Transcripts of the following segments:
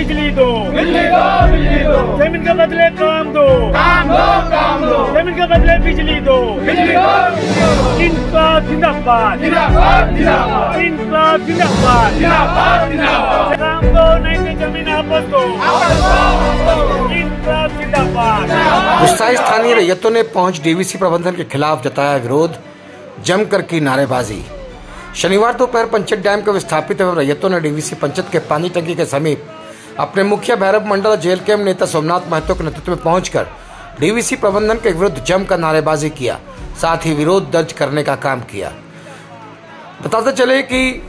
बिजली दो, बिजली दो, बिजली दो। जमीन के बदले काम दो, काम दो, काम दो। जमीन के बदले बिजली दो, बिजली दो, बिजली दो। इंकलाब जिंदाबाद, जिंदाबाद, जिंदाबाद। इंकलाब जिंदाबाद, जिंदाबाद, जिंदाबाद। काम दो नहीं तो जमीन आपस दो, इंकलाब जिंदाबाद। गुस्साए स्थानीय रैयतों ने पहुंच डीवीसी प्रबंधन के खिलाफ जताया विरोध, जमकर की नारेबाजी। शनिवार दोपहर पंचेत डैम के विस्थापित एवं रैयतों ने डीवीसी पंचेत के पानी टंकी के समीप अपने मुखिया भैरव मंडल जेल के नेता सोमनाथ महतो के नेतृत्व में पहुंचकर डीवीसी प्रबंधन के विरुद्ध जमकर नारेबाजी किया, साथ ही विरोध दर्ज करने का काम किया। बताते चले कि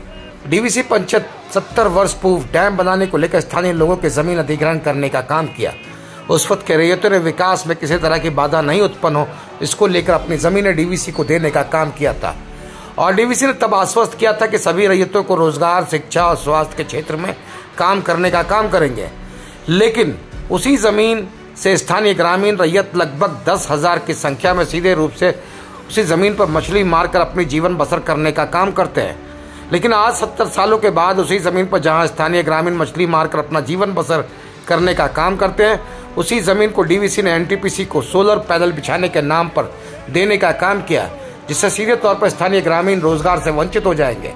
डीवीसी पंचेत 70 वर्ष पूर्व डैम बनाने को लेकर स्थानीय लोगों के जमीन अधिग्रहण करने का काम किया। उस वक्त के रैयतों ने विकास में किसी तरह की बाधा नहीं उत्पन्न हो, इसको लेकर अपनी जमीनें डीवीसी को देने का काम किया था और डीवीसी ने तब आश्वस्त किया था कि सभी रैयतों को रोजगार, शिक्षा और स्वास्थ्य के क्षेत्र में काम करने का काम करेंगे। लेकिन उसी जमीन से स्थानीय ग्रामीण रैयत लगभग 10,000 की संख्या में सीधे रूप से उसी जमीन पर मछली मारकर अपनी जीवन बसर करने का काम करते हैं। लेकिन आज 70 सालों के बाद उसी जमीन पर जहां स्थानीय ग्रामीण मछली मारकर अपना जीवन बसर करने का काम करते हैं, उसी जमीन को डीवीसी ने एनटीपीसी को सोलर पैनल बिछाने के नाम पर देने का काम किया, जिससे सीधे तौर पर स्थानीय ग्रामीण रोजगार से वंचित हो जाएंगे।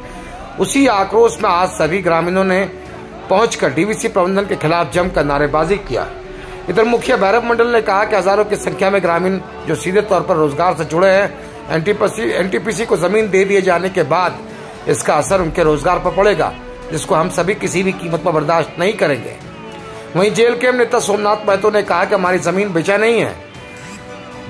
उसी आक्रोश में आज सभी ग्रामीणों ने पहुंचकर डीवीसी प्रबंधन के खिलाफ जमकर नारेबाजी किया। इधर मुखिया भैरव मंडल ने कहा कि हजारों की संख्या में ग्रामीण जो सीधे तौर पर रोजगार से जुड़े हैं, एनटीपीसी को जमीन दे दिए जाने के बाद इसका असर उनके रोजगार पर पड़ेगा, जिसको हम सभी किसी भी कीमत पर बर्दाश्त नहीं करेंगे। वहीं जेल के नेता सोमनाथ महतो ने कहा कि हमारी जमीन बेचा नहीं है,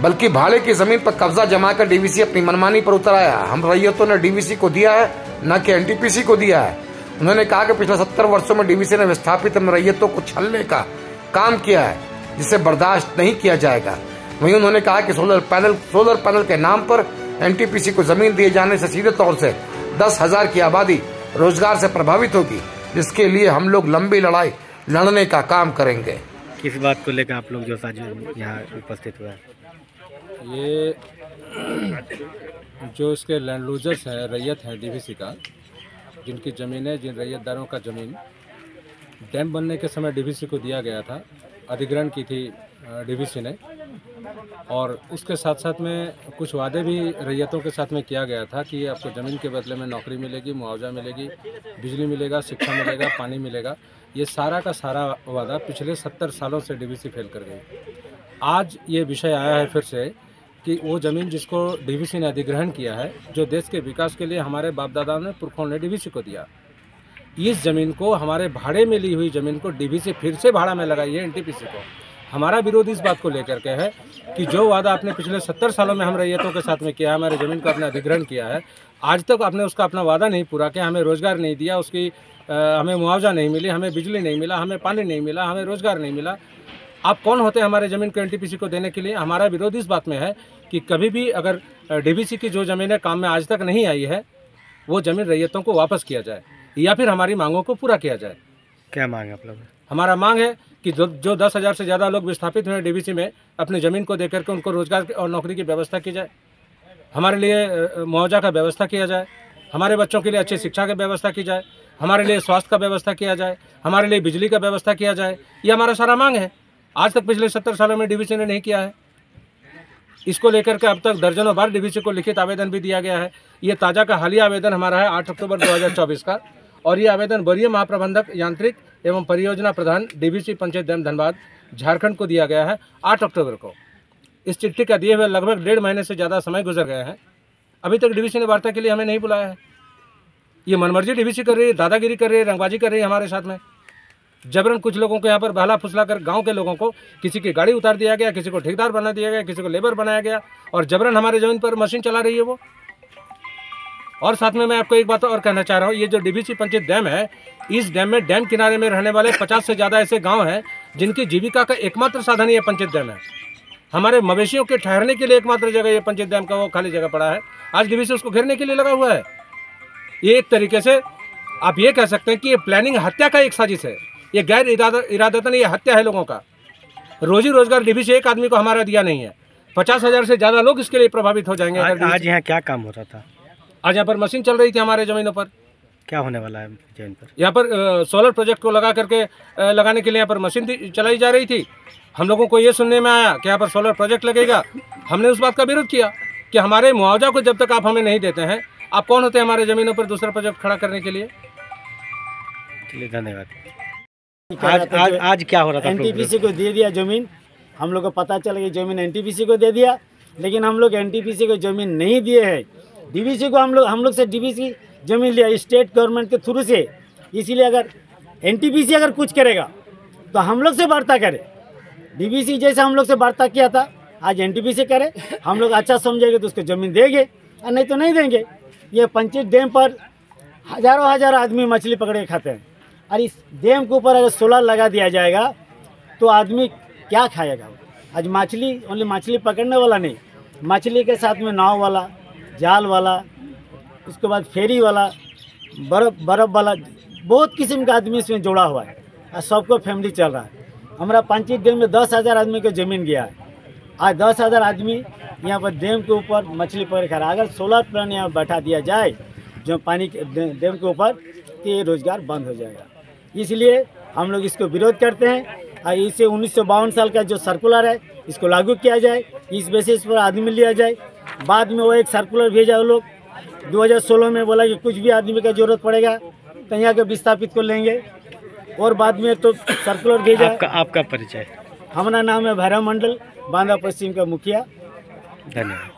बल्कि भाड़े की जमीन पर कब्जा जमाकर डीवीसी अपनी मनमानी पर उतर आया। हम रैयतों ने डीवीसी को दिया है, न कि एनटीपीसी को दिया है। उन्होंने कहा कि पिछले 70 वर्षों में डीवीसी ने विस्थापित रैयतों को छलने का काम किया है, जिसे बर्दाश्त नहीं किया जाएगा। वहीं उन्होंने कहा कि सोलर पैनल के नाम पर एनटीपीसी को जमीन दिए जाने से सीधे तौर से 10,000 की आबादी रोजगार से प्रभावित होगी, जिसके लिए हम लोग लंबी लड़ाई लड़ने का काम करेंगे। किस बात को लेकर आप लोग जो यहाँ उपस्थित हुए? ये जो इसके लैंड लूजर्स हैं, रैयत हैं डीवीसी का, जिनकी ज़मीनें, जिन रैयतदारों का ज़मीन डैम बनने के समय डीवीसी को दिया गया था, अधिग्रहण की थी डीवीसी ने, और उसके साथ साथ में कुछ वादे भी रैयतों के साथ में किया गया था कि आपको ज़मीन के बदले में नौकरी मिलेगी, मुआवजा मिलेगी, बिजली मिलेगा, शिक्षा मिलेगा, पानी मिलेगा। ये सारा का सारा वादा पिछले 70 सालों से डीवीसी फेल कर गई। आज ये विषय आया है फिर से कि वो ज़मीन जिसको डीवीसी ने अधिग्रहण किया है, जो देश के विकास के लिए हमारे बाप दादाओं ने, पुरखों ने डीवीसी को दिया, इस ज़मीन को, हमारे भाड़े में ली हुई ज़मीन को डीवीसी फिर से भाड़ा में लगाई है एनटीपीसी को। हमारा विरोध इस बात को लेकर के है कि जो वादा आपने पिछले 70 सालों में हम रैयतों के साथ में किया है, हमारे ज़मीन को आपने अधिग्रहण किया है, आज तक आपने उसका अपना वादा नहीं पूरा किया। हमें रोज़गार नहीं दिया, उसकी हमें मुआवजा नहीं मिली, हमें बिजली नहीं मिला, हमें पानी नहीं मिला, हमें रोज़गार नहीं मिला। आप कौन होते हैं हमारे ज़मीन को एनटीपीसी को देने के लिए? हमारा विरोध इस बात में है कि कभी भी अगर डीवीसी की जो ज़मीनें काम में आज तक नहीं आई है, वो ज़मीन रैयतों को वापस किया जाए या फिर हमारी मांगों को पूरा किया जाए। क्या मांग है आप लोग? हमारा मांग है कि जो 10,000 से ज़्यादा लोग विस्थापित हुए डीवीसी में, अपनी ज़मीन को देकर के उनको रोजगार और नौकरी की व्यवस्था की जाए, हमारे लिए मुआवजा का व्यवस्था किया जाए, हमारे बच्चों के लिए अच्छी शिक्षा की व्यवस्था की जाए, हमारे लिए स्वास्थ्य का व्यवस्था किया जाए, हमारे लिए बिजली का व्यवस्था किया जाए। ये हमारा सारा मांग है। आज तक पिछले 70 सालों में डीवीसी ने नहीं किया है। इसको लेकर के अब तक दर्जनों बार डीवीसी को लिखित आवेदन भी दिया गया है। ये ताज़ा का हालिया आवेदन हमारा है 8 अक्टूबर 2024 का, और ये आवेदन वरीय महाप्रबंधक यांत्रिक एवं परियोजना प्रधान डीवीसी पंचेत डैम धनबाद झारखंड को दिया गया है 8 अक्टूबर को। इस चिट्ठी का दिए हुए लगभग 1.5 महीने से ज़्यादा समय गुजर गया है, अभी तक डीवीसी ने वार्ता के लिए हमें नहीं बुलाया है। ये मनमर्जी डीवीसी कर रही है, दादागिरी कर रही है, रंगबाजी कर रही है हमारे साथ में। जबरन कुछ लोगों को यहाँ पर बहला फुसला कर गांव के लोगों को, किसी की गाड़ी उतार दिया गया, किसी को ठेकेदार बना दिया गया, किसी को लेबर बनाया गया, और जबरन हमारे ज़मीन पर मशीन चला रही है वो। और साथ में मैं आपको एक बात और कहना चाह रहा हूँ, ये जो डीवीसी पंचेत डैम है, इस डैम में डैम किनारे में रहने वाले 50 से ज़्यादा ऐसे गाँव हैं जिनकी जीविका का एकमात्र साधन ये पंचेत डैम है। हमारे मवेशियों के ठहरने के लिए एकमात्र जगह ये पंचेत डैम का वो खाली जगह पड़ा है। आज डीवीसी उसको घेरने के लिए लगा हुआ है। ये एक तरीके से आप ये कह सकते हैं कि ये प्लानिंग हत्या का एक साजिश है। ये गैर इरादतन ये हत्या है लोगों का। रोजी रोजगार डीवीसी एक आदमी को हमारा दिया नहीं है, 50,000 से ज़्यादा लोग इसके लिए प्रभावित हो जाएंगे। आज यहाँ क्या काम हो रहा था? आज यहाँ पर मशीन चल रही थी हमारे ज़मीनों पर। क्या होने वाला है जमीन पर? यहाँ पर सोलर प्रोजेक्ट को लगाने के लिए यहाँ पर मशीन चलाई जा रही थी। हम लोगों को ये सुनने में आया कि यहाँ पर सोलर प्रोजेक्ट लगेगा। हमने उस बात का विरोध किया कि हमारे मुआवजा को जब तक आप हमें नहीं देते हैं, आप कौन होते हैं हमारे ज़मीनों पर दूसरा प्रोजेक्ट खड़ा करने के लिए। चलिए धन्यवाद। आज क्या हो रहा था? एनटीपीसी को दे दिया ज़मीन, हम लोग को पता चला कि ज़मीन एनटीपीसी को दे दिया, लेकिन हम लोग एनटीपीसी को ज़मीन नहीं दिए हैं। डीवीसी को हम लोग से डीवीसी ज़मीन लिया स्टेट गवर्नमेंट के थ्रू से। इसीलिए अगर एनटीपीसी अगर कुछ करेगा तो हम लोग से वार्ता करे। डीवीसी जैसा हम लोग से वार्ता किया था, आज एनटीपीसी करे। हम लोग अच्छा समझेंगे तो उसको ज़मीन देंगे और नहीं तो नहीं देंगे। ये पंचित डैम पर हज़ारों आदमी मछली पकड़ के खाते हैं, और इस डैम के ऊपर अगर सोलर लगा दिया जाएगा तो आदमी क्या खाएगा? आज मछली ओनली मछली पकड़ने वाला नहीं, मछली के साथ में नाव वाला, जाल वाला, उसके बाद फेरी वाला, बर्फ़ वाला, बहुत किस्म का आदमी इसमें जुड़ा हुआ है और सबको फैमिली चल रहा है। हमारा पंचित डैम में 10,000 आदमी को ज़मीन गया है। आज 10,000 आदमी यहाँ पर डैम के ऊपर मछली पकड़ खा रहा है। अगर सोलर प्लांट यहाँ बैठा दिया जाए जो पानी के डैम के ऊपर, तो ये रोज़गार बंद हो जाएगा। इसलिए हम लोग इसको विरोध करते हैं और इसे 1952 साल का जो सर्कुलर है इसको लागू किया जाए, इस बेसिस पर आदमी लिया जाए। बाद में वो एक सर्कुलर भेजा वो लोग 2016 में, बोला कि कुछ भी आदमी का ज़रूरत पड़ेगा तो यहाँ के विस्थापित को लेंगे, और बाद में तो सर्कुलर भेजा। आपका परिचय? हमारा नाम है भैरव मंडल, बांदा पश्चिम का मुखिया। धन्यवाद।